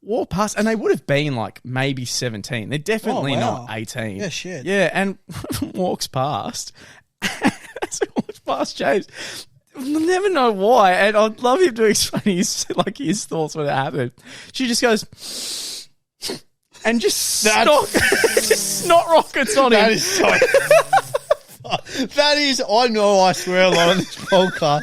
walk past, and they would have been like maybe 17. They're definitely not 18. Yeah, shit. Yeah, and walks past. As he walks past James, we'll never know why, and I'd love him to explain his thoughts when it happened. She just goes, and just snot rockets on him. That is so. That is, I know I swear a lot on this podcast,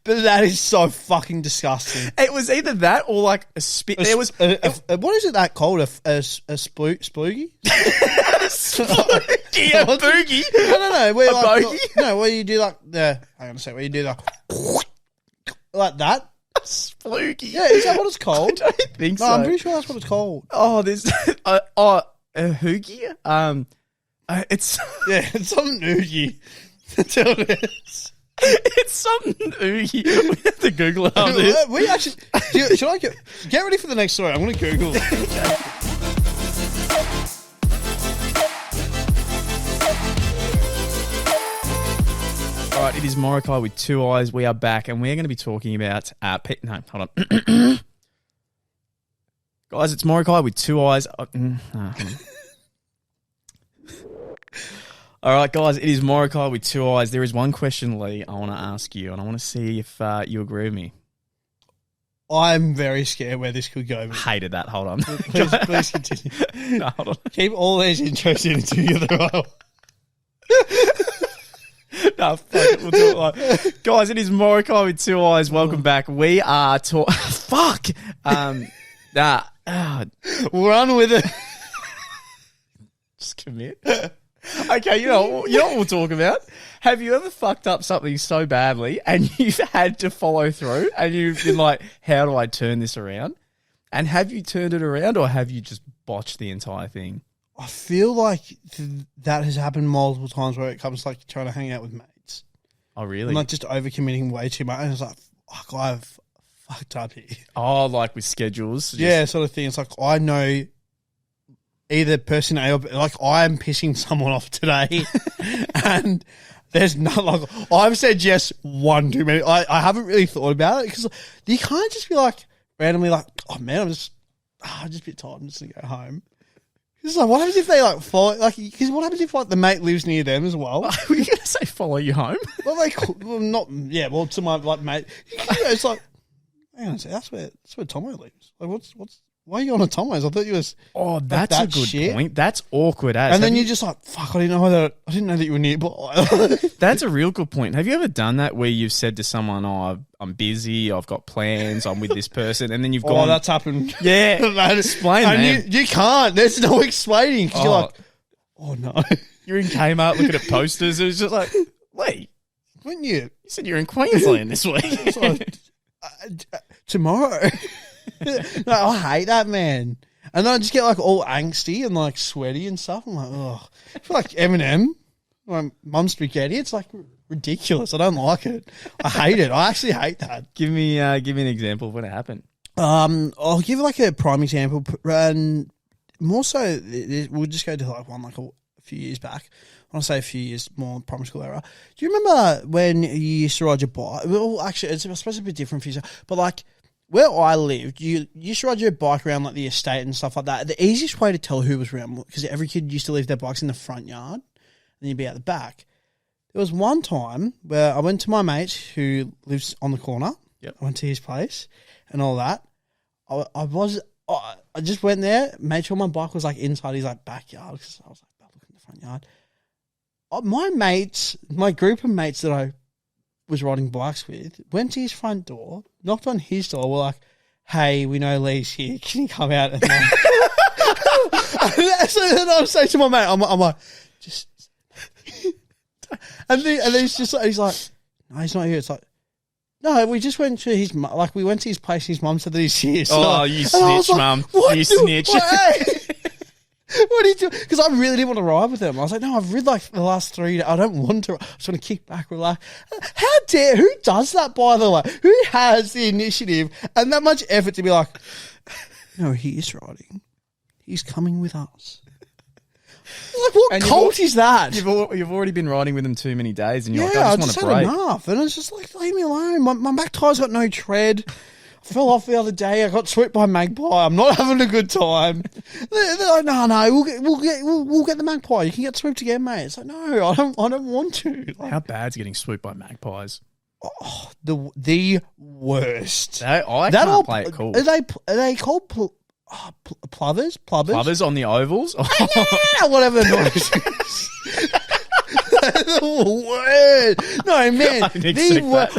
but that is so fucking disgusting. It was either that or like a spit. There was what is it that called? A spoogie? Spoogie, a boogie. No. Where A like, bogey? no, where you do like the. Hang on a sec. Where you do like that. Spoogie. Yeah, is that what it's called? I don't think so. No, I'm pretty sure that's what it's called. Oh, there's a HOOGIE. It's It's some noogie. That's what it is. It's something oogie. We have to Google it after this. We actually should I get ready for the next story? I'm going to Google it. All right, it is Morokaii with 2 eyes. We are back, and we're going to be talking about no, hold on. Guys, it's Morokaii with 2 eyes. All right, guys, it is Morokaii with 2 eyes. There is one question, Lee, I want to ask you, and I want to see if you agree with me. I'm very scared where this could go. Hated that. Hold on. Please continue. No, hold on. Keep all these intros in together. No, fuck it. We'll do it like. Guys, it is Morokaii with 2 eyes. Welcome back. We are fuck. Run with it. Just commit. Okay, you know what we'll talk about? Have you ever fucked up something so badly and you've had to follow through and you've been like, how do I turn this around? And have you turned it around or have you just botched the entire thing? I feel like that has happened multiple times where it comes like trying to hang out with mates. Oh, really? I'm like just overcommitting way too much. And it's like, fuck, I've fucked up here. Oh, like with schedules? Yeah, sort of thing. It's like, I know either person A or B, like I'm pissing someone off today and there's not like, I've said yes one too many. I haven't really thought about it because you can't just be like randomly like, oh man, I'm just a bit tired. I'm just going to go home. It's like, what happens if they like follow, like, because what happens if like the mate lives near them as well? Were you going to say follow you home? Well, to my like mate, it's like, hang on a second, that's where Tomo lives. Like, why are you on a Tomo's? I thought you was. Oh, that's that a good shit. point. That's awkward as. And then you're just like, fuck, I didn't know that you were nearby. That's a real good point. Have you ever done that where you've said to someone, oh, I'm busy, I've got plans, I'm with this person, and then you've gone. Oh, that's happened. Yeah. Explain, man. You can't. There's no explaining because you're like, oh no. You're in Kmart looking at posters. It was just like, wait. Wouldn't you? You said you're in Queensland this week. Tomorrow. No, I hate that, man. And then I just get like all angsty and like sweaty and stuff. I'm like, oh, I feel like Eminem, my mum's spaghetti. It's like ridiculous. I don't like it. I hate it. I actually hate that. Give me an example of when it happened. I'll give like a prime example, and more so, we'll just go to like one like a few years back. I want to say a few years more primary school era. Do you remember when you used to ride your bike? Well, actually, it's supposed to be different for you, but like. Where I lived, you used to ride your bike around like the estate and stuff like that. The easiest way to tell who was around, because every kid used to leave their bikes in the front yard and then you'd be out the back. There was one time where I went to my mate who lives on the corner. Yep. I went to his place and all that. I just went there, made sure my bike was like inside his like backyard because I was like, about looking in the front yard. My group of mates that I was riding bikes with, went to his front door, knocked on his door, were like, hey, we know Lee's here, can you come out? And like, so then I was saying to my mate, I'm like, just, and then he's like, no, he's not here. It's like, no, we just went to his, like, we went to his place, his mum said that he's here. So, oh, you snitch, mum. You snitch. What are you doing? Because I really didn't want to ride with them. I was like, no, I've ridden like the last 3 days. I don't want to. I just want to kick back, relax. Who does that, by the way? Who has the initiative and that much effort to be like, no, he is riding. He's coming with us. Like, what cult is that? You've already been riding with them too many days and you're like, I I just want to break. Enough. And it's just like, leave me alone. My back tire's got no tread. fell off the other day. I got swooped by a magpie. I'm not having a good time. They're like, no, we'll get the magpie. You can get swooped again, mate. It's like, no, I don't want to. Like, how bad's getting swooped by magpies? oh, the worst. I can't play it cool. Are they called plovers? Plovers on the ovals? Yeah, whatever the noise is. The word. No, man.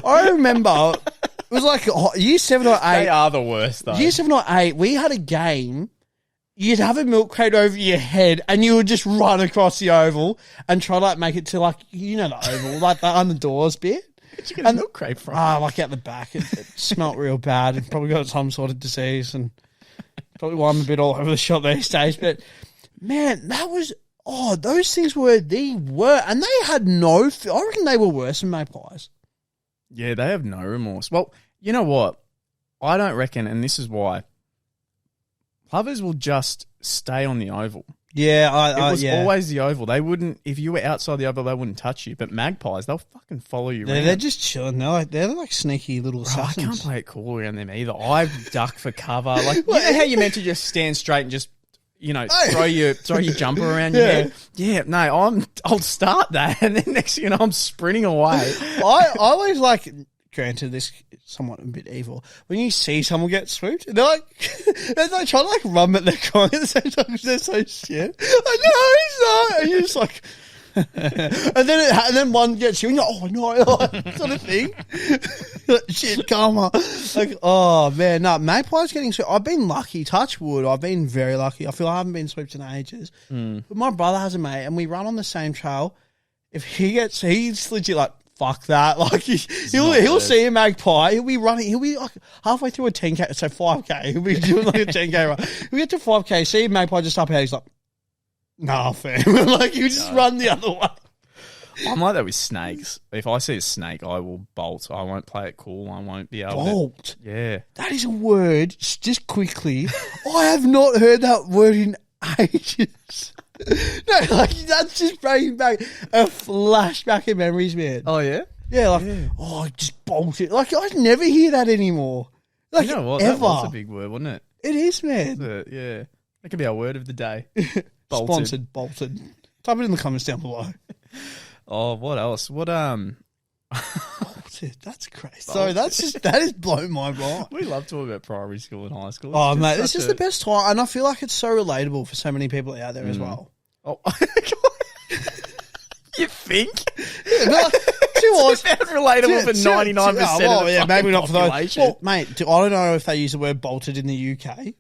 I remember it was like year 7 or 8. They are the worst, though. Year 7 or 8, we had a game. You'd have a milk crate over your head and you would just run across the oval and try to like make it to like, you know, the oval, like the on the doors bit. Where'd you get a milk crate from? Like out the back. It smelt real bad and probably got some sort of disease and probably why I'm a bit all over the shop these days. But man, that was, those things were the worst. And they had I reckon they were worse than magpies. Yeah, they have no remorse. Well, you know what? I don't reckon, and this is why. Plovers will just stay on the oval. Yeah, it was always the oval. They wouldn't, if you were outside the oval, they wouldn't touch you. But magpies, they'll fucking follow you around. They're just chilling. They're like sneaky little assassins. I can't play it cool around them either. I duck for cover. Like, you know how you're meant to just stand straight and just, you know, throw your jumper around your head? Yeah, no, I'll start that, and then next thing you know, I'm sprinting away. I always like, granted, this is somewhat a bit evil. When you see someone get swooped, they're like trying to like run, but they're crying at the same time because they're so shit. Like, no, he's not. And you're just like, and then one gets you, and you're oh no, like, sort of thing. Shit, karma. Like, oh man, no, magpies getting swooped. I've been lucky. Touch wood. I've been very lucky. I feel I haven't been swooped in ages. But my brother has a mate, and we run on the same trail. If he's legit like, fuck that. Like he'll see a magpie. He'll be running. He'll be like halfway through a 10K, so 5K. He'll be doing like a 10K run. He'll get to 5K, see a magpie just up here. He's like, nah, fam. Like he'll just run the other way. I'm like that with snakes. If I see a snake, I will bolt. I won't play it cool. I won't be able bolt. to. Yeah. That is a word. Just quickly. I have not heard that word in ages. No, like that's just bringing back a flashback of memories, man. Oh yeah, yeah. Like I just bolted. Like I never hear that anymore. Like you know what? Ever. That was a big word, wasn't it? It is, man. Yeah, that could be our word of the day. Bolted. Sponsored, bolted. Type it in the comments down below. Oh, what else? What bolted. That's crazy. So that is blowing my mind. We love talking about primary school and high school. Oh mate, this is the best time, and I feel like it's so relatable for so many people out there as well. Oh, you think? Yeah, but it's relatable for 99% of the maybe not for those. population. Well, mate, I don't know if they use the word bolted in the UK.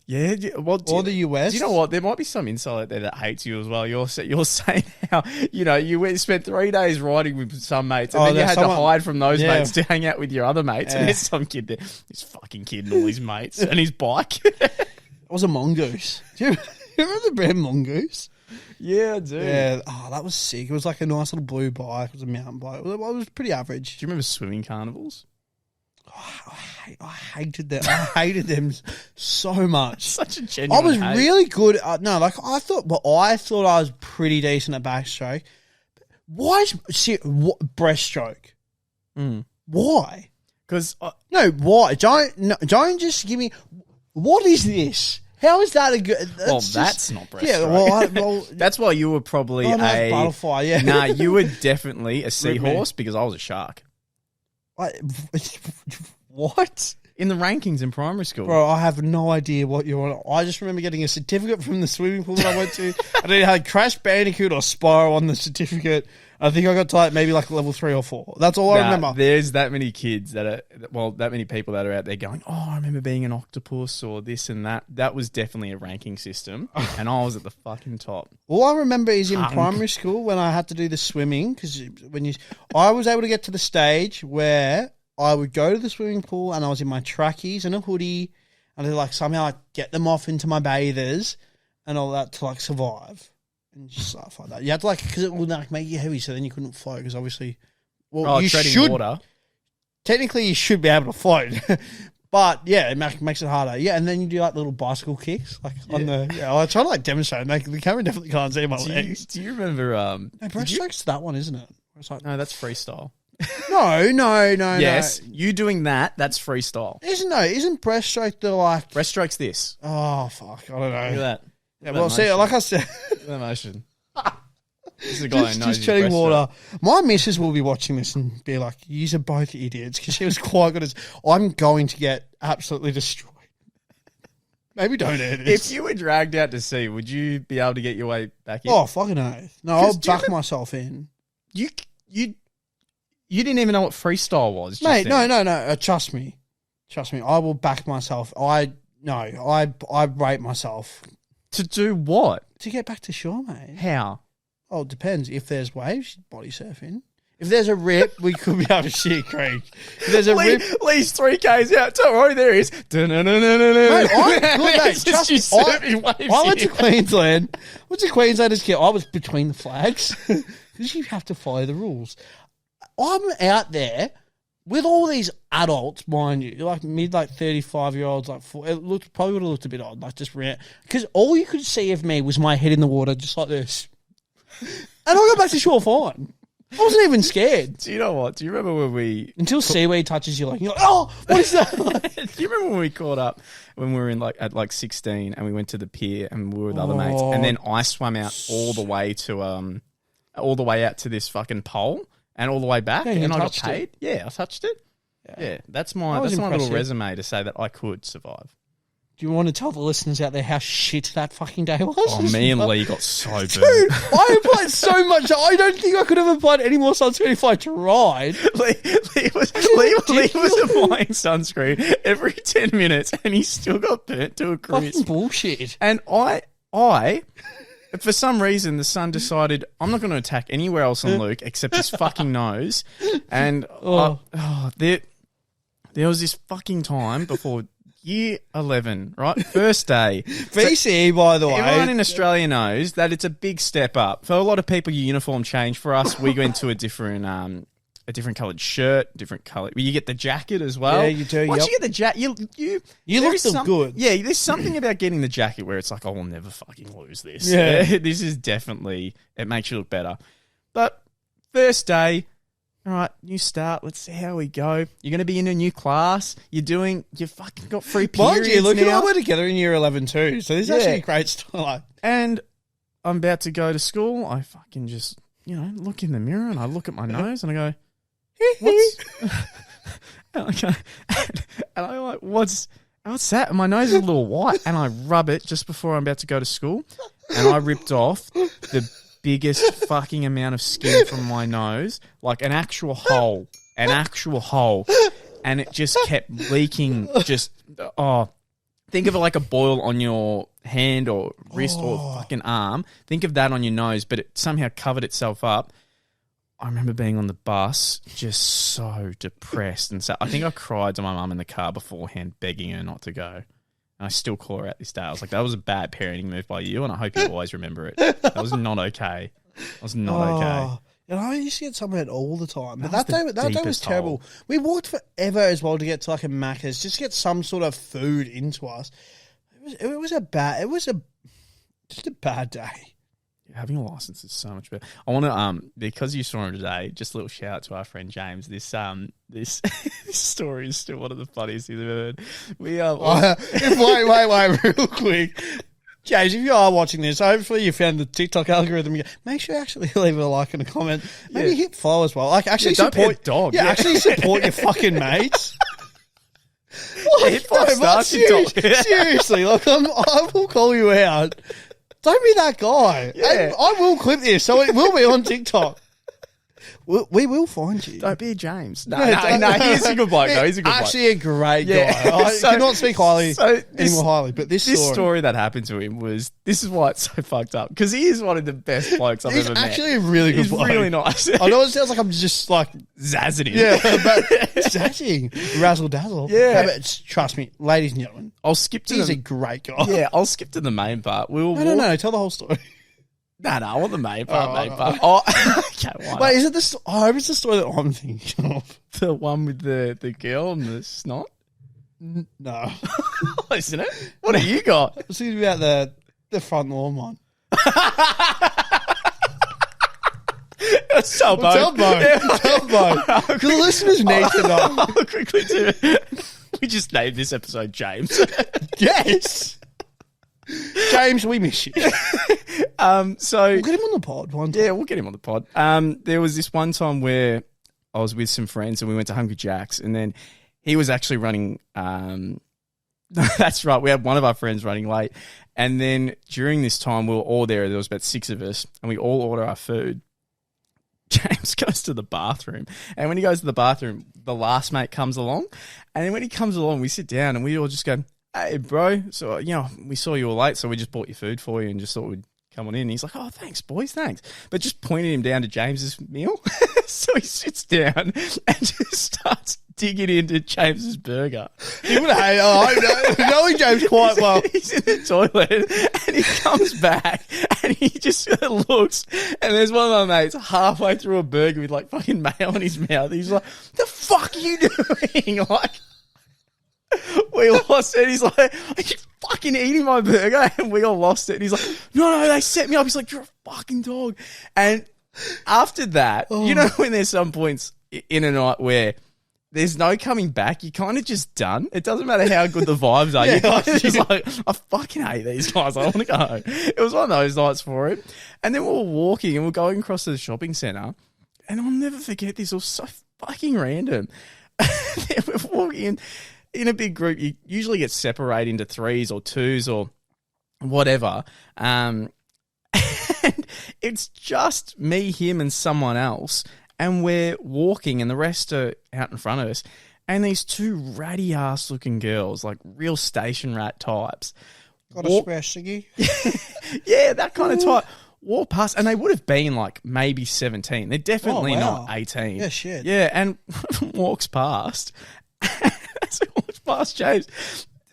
Yeah, well, or the US. Do you know what? There might be some insider out there that hates you as well. You're saying how, you know, you spent 3 days riding with some mates and then you had to hide from those mates to hang out with your other mates. And there's some kid there, this fucking kid and all his mates and his bike. It was a mongoose. Do you remember the brand Mongoose? Yeah, I do. Yeah, that was sick. It was like a nice little blue bike. It was a mountain bike. It was pretty average. Do you remember swimming carnivals? I hated them. I hated them so much. Such a genuine I was really good. I thought I was pretty decent at backstroke. Why breaststroke? Why? Because why? Don't just give me. What is this? How is that a good? That's not breaststroke. Yeah, well, that's why you were probably a butterfly. Yeah, nah, you were definitely a seahorse because I was a shark. What? In the rankings in primary school. Bro, I have no idea what you're on. I just remember getting a certificate from the swimming pool that I went to. I either had Crash Bandicoot or Spyro on the certificate. I think I got to maybe level 3 or 4. That's all I remember. There's that many kids that many people that are out there going, oh, I remember being an octopus or this and that. That was definitely a ranking system. And I was at the fucking top. All I remember is in primary school when I had to do the swimming, because I was able to get to the stage where I would go to the swimming pool and I was in my trackies and a hoodie and I'd somehow get them off into my bathers and all that to survive and just stuff like that. You had to because it would make you heavy, so then you couldn't float because obviously, you treading water. Technically, you should be able to float, but yeah, it makes it harder. Yeah, and then you do little bicycle kicks on the. Yeah, I try to demonstrate. The camera definitely can't see my legs. Do you remember? Breaststroke's that one, isn't it? No, that's freestyle. No. Yes, you doing that, that's freestyle. Isn't breaststroke the like... Breaststroke's this. Oh, fuck. I don't know. Look at that. Yeah, well, see, like I said... Look at that motion. This is a guy who knows just his treading water. breaststroke. My missus will be watching this and be like, "Yous are both idiots," because she was quite good at. I'm going to get absolutely destroyed. Maybe don't edit this. If you were dragged out to sea, would you be able to get your way back in? Oh, fucking oath. No, I'll back myself in. You didn't even know what freestyle was, just Mate, then. no. Trust me. I will back myself. I rate myself. To do what? To get back to shore, mate. How? Oh, it depends. If there's waves, body surfing. If there's a rip, we could be able to see a creek. If there's a rip... Lee's 3Ks out. Don't worry, there he is. Mate, I'm good, mate. Trust me. I went to Queensland. As a kid. I was between the flags because you have to follow the rules. I'm out there with all these adults, mind you, like 35-year-olds, like probably would have looked a bit odd, like just ran, because all you could see of me was my head in the water, just like this, and I got back to shore fine. I wasn't even scared. Do you know what? Do you remember when we... Until seaweed touches you, you're like, oh, what is that? Do you remember when we caught up when we were in at 16 and we went to the pier and we were with other mates, and then I swam out all the way out to this fucking pole and all the way back, and I got paid. Yeah, I touched it. Yeah, that's my little resume to say that I could survive. Do you want to tell the listeners out there how shit that fucking day was? Oh, me and Lee got so burned. Dude, I applied so much. I don't think I could have applied any more sunscreen if I tried. Lee was applying sunscreen every 10 minutes and he still got burnt to a crisp. Fucking bullshit. And I, for some reason, the sun decided I'm not going to attack anywhere else on Luke except his fucking nose. And there was this fucking time before year 11, right? First day. VCE, by the way. Everyone in Australia knows that it's a big step up. For a lot of people, your uniform changed. For us, we went to a different coloured shirt, different colour. You get the jacket as well. Yeah, you do. Once you get the jacket, you look good. Yeah, there's something about getting the jacket where it's like, I will never fucking lose this. Yeah. This is definitely, it makes you look better. But first day, all right, new start. Let's see how we go. You're going to be in a new class. You fucking got free periods. Mind you, look, now. we're together in year 11 too. So this is actually a great start. And I'm about to go to school. I fucking just, look in the mirror and I look at my nose and I go, what's... and I'm like, what's that? And my nose is a little white and I rub it just before I'm about to go to school and I ripped off the biggest fucking amount of skin from my nose, like an actual hole, and it just kept leaking. Think of it like a boil on your hand or wrist or fucking arm. Think of that on your nose, but it somehow covered itself up. I remember being on the bus, just so depressed, and so I think I cried to my mum in the car beforehand, begging her not to go. I still call her out this day. I was like, that was a bad parenting move by you, and I hope you always remember it. That was not okay. That was not okay. And I used to get some of it all the time. But that day was terrible. We walked forever as well to get to like a Macca's, just to get some sort of food into us. It was just a bad day. Having a license is so much better. I want to, because you saw him today, just a little shout out to our friend James. This story is still one of the funniest things I've ever heard. Wait, real quick. James, if you are watching this, hopefully you found the TikTok algorithm. Make sure you actually leave a like and a comment. Maybe hit follow as well. Like, actually support dog. Yeah, actually support your fucking mates. Hit 5 stars. Seriously, look, I will call you out. Don't be that guy. Yeah. I will clip this, so it will be on TikTok. We will find you. Don't be a James. No, he's a good bloke, though. He's a good bloke. Actually a great guy. I cannot speak any more highly, but this story that happened to him this is why it's so fucked up, because he is one of the best blokes I've ever met. He's actually a really good bloke. He's really nice. I know it sounds like I'm just like zazzing him. Yeah, but zazzing. Razzle dazzle. Yeah. No, but trust me, ladies and gentlemen, he's a great guy. Yeah, I'll skip to the main part. No, tell the whole story. No, I want the main part, Oh, okay, wait, is it I hope it's the story that I'm thinking of. The one with the girl and the snot? No. Isn't it? What have you got? It's about the front lawn one. Tell Bo. Because the listeners need to know. I'll quickly do it. We just named this episode James. Yes. James, we miss you. So we'll get him on the pod one time. Yeah, we'll get him on the pod. There was this one time where I was with some friends and we went to Hungry Jack's, and then he was actually running. That's right. We had one of our friends running late, and then during this time we were all there. There was about 6 of us, and we all order our food. James goes to the bathroom, and when he goes to the bathroom, the last mate comes along, and then when he comes along, we sit down and we all just go, "Hey, bro, so we saw you were late, so we just bought your food for you and just thought we'd come on in." And he's like, "Oh, thanks, boys, thanks," but just pointed him down to James's meal. So he sits down and just starts digging into James's burger. He would have knowing James quite well. He's in the toilet and he comes back and he just looks, and there's one of my mates halfway through a burger with like fucking mayo in his mouth. He's like, "The fuck are you doing?" Like, we lost it. He's like, "Are you fucking eating my burger?" And we all lost it. And he's like, no, they set me up. He's like, "You're a fucking dog." And after that, you know when there's some points in a night where there's no coming back, you're kind of just done. It doesn't matter how good the vibes are. You're kind of just like, "I fucking hate these guys. I want to go home." It was one of those nights for it. And then we were walking and we're going across to the shopping centre, and I'll never forget this. It was so fucking random. We're walking in a big group. You usually get separated into 3s or 2s or whatever. And it's just me, him, and someone else. And we're walking, and the rest are out in front of us. And these 2 ratty ass looking girls, like real station rat types. Got a spare ciggy? Yeah, that kind of type. Walk past, and they would have been like maybe 17. They're definitely not 18. Yeah, shit. Yeah, and walks past. Walks past James.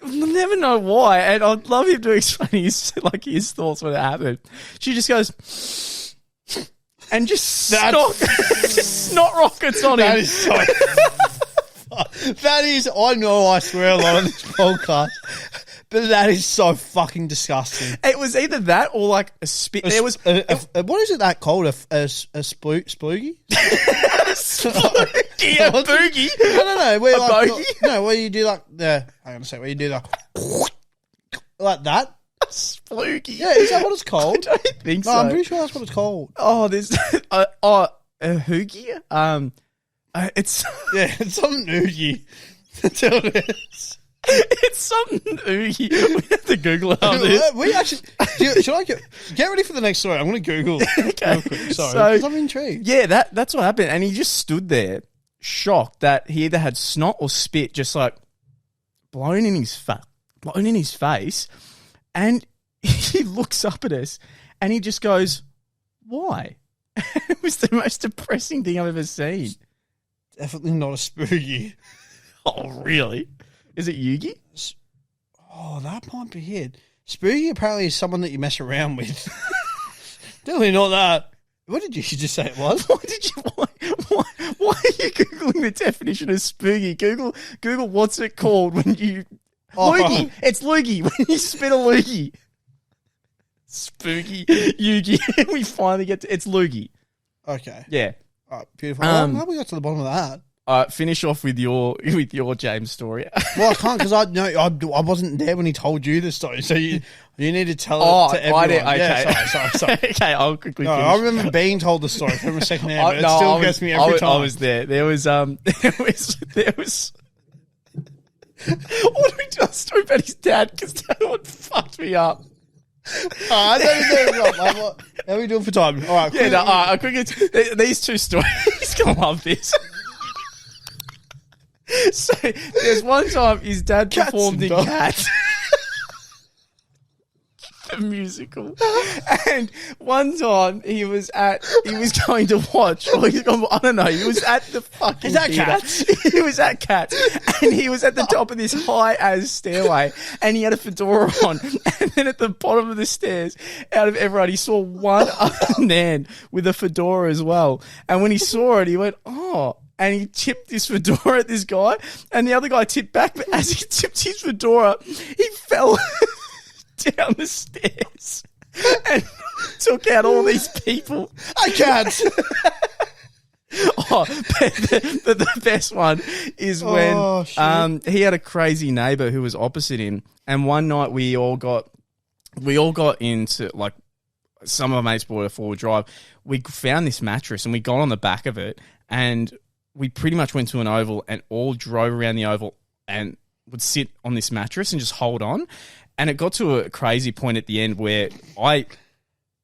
I'll never know why, and I'd love him to explain his thoughts when it happened. She just goes and just snot rockets on him. That is so. That is. I know I swear a lot on this podcast, but that is so fucking disgusting. It was either that or like a spit. There was what is it that called? A spoogie? Spoogie, a boogie. No. Where like, bogey? no, where you do like the. I'm gonna say where you do like that. Spoogie. Yeah, is that what it's called? I don't think so. No, I'm pretty sure that's what it's called. Oh, there's a HOOGIE. It's it's something oogie. That's what it is. It's something oogie. We have to Google it after this. We actually should I get ready for the next story? I'm going to Google. Okay. Real quick. Sorry, because I'm intrigued. Yeah, that's what happened, and he just stood there, shocked that he either had snot or spit just like blown in his face, and he looks up at us, and he just goes, "Why?" It was the most depressing thing I've ever seen. Definitely not a spoogie. Oh, really? Is it Yugi? Oh, that might be it. Spoogie apparently is someone that you mess around with. Definitely not that. What did you just say it was? Why are you Googling the definition of spoogie? Google what's it called when you... Loogie. It's loogie. When you spit a loogie. Spoogie. Yugi. We finally get to... It's loogie. Okay. Yeah. All right, beautiful. How we got to the bottom of that? Finish off with your James story. Well, I can't because I wasn't there when he told you the story, so you need to tell it to everyone. Okay. Yeah, sorry. Okay, I'll quickly finish. I remember being told the story from a second hand, but it still gets me every time. I was there. There was there was what do we do? A story about his dad because that one fucked me up. I don't know. How are we doing for time? All right. Yeah, quickly. These 2 stories. He's gonna love this. So there's one time his dad performed in Cats, the musical, and one time he was going to watch, or he was at the fucking Is that theater. Cats? He was at Cats, and he was at the top of this high as stairway, and he had a fedora on, and then at the bottom of the stairs, out of everyone, he saw one other man with a fedora as well, and when he saw it, he went, "Oh." And he tipped this fedora at this guy, and the other guy tipped back. But as he tipped his fedora, he fell down the stairs and took out all these people I can't. Oh, but the best one is when he had a crazy neighbor who was opposite him, and one night we all got into, like, some of my mates bought a 4-wheel drive. We found this mattress and we got on the back of it, and we pretty much went to an oval and all drove around the oval and would sit on this mattress and just hold on. And it got to a crazy point at the end where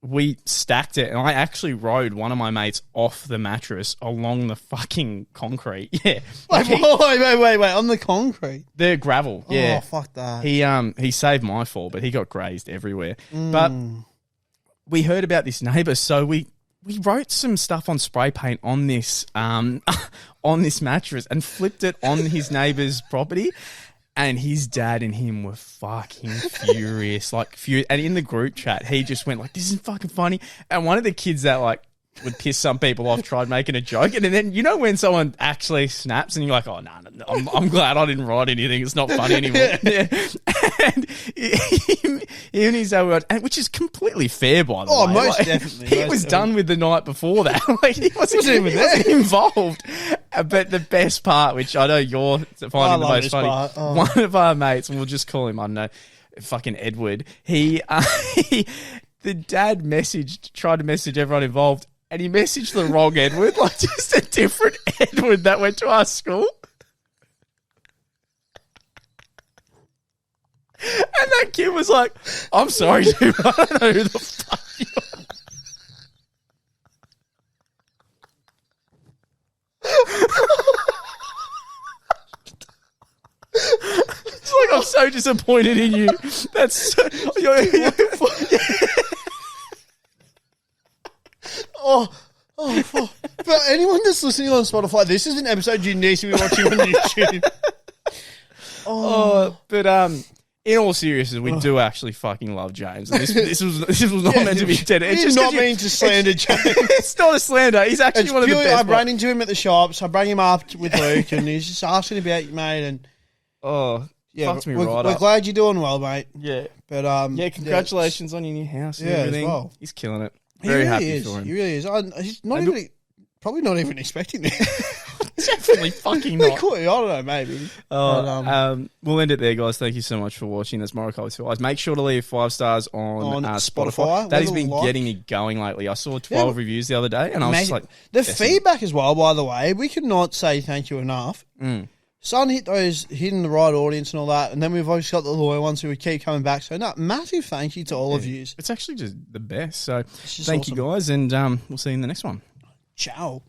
we stacked it, and I actually rode one of my mates off the mattress along the fucking concrete. Yeah. Like, wait. On the concrete? The gravel. Yeah. Oh, fuck that. He saved my fall, but he got grazed everywhere. But we heard about this neighbour, so we wrote some stuff on spray paint on this on this mattress and flipped it on his neighbour's property. And his dad and him were fucking furious, And in the group chat, he just went like, "This isn't fucking funny." And one of the kids that like would piss some people off tried making a joke. And then, you know, when someone actually snaps and you're like, "Oh, no, I'm glad I didn't write anything. It's not funny anymore." Yeah. And him and his dad were, which is completely fair, by the way. Oh, most definitely. He was done with the night before that. Like, he wasn't even involved. But the best part, which I know you're finding the most funny, one of our mates, and we'll just call him, I don't know, fucking Edward, the dad tried to message everyone involved, and he messaged the wrong Edward, like just a different Edward that went to our school. And that kid was like, "I'm sorry, dude, I don't know who the fuck you are." It's like, "I'm so disappointed in you." That's so... For anyone that's listening on Spotify, this is an episode you need to be watching on YouTube. But in all seriousness, we do actually fucking love James. And this was not meant to be intended. It's just not mean to slander James. It's not a slander. He's actually one of the best. I ran into him at the shops. I bring him up with Luke, and he's just asking about you, mate. And fucked me right we're up. glad you're doing well, mate. Yeah, but congratulations on your new house and everything. As well. He's killing it. He Very really happy is. for him. He really is. He's probably not even expecting this. Definitely fucking not. I don't know, maybe. We'll end it there, guys. Thank you so much for watching. That's Morokaii with 2 eyes. Make sure to leave 5 stars on Spotify. That has been getting me going lately. I saw 12 reviews the other day, and I was just like... The feedback as well, by the way, we could not say thank you enough. Sun hit hitting the right audience and all that, and then we've obviously got the loyal ones who would keep coming back. So, massive thank you to all of you. It's actually just the best. So, thank awesome. you, guys, and we'll see you in the next one. Ciao.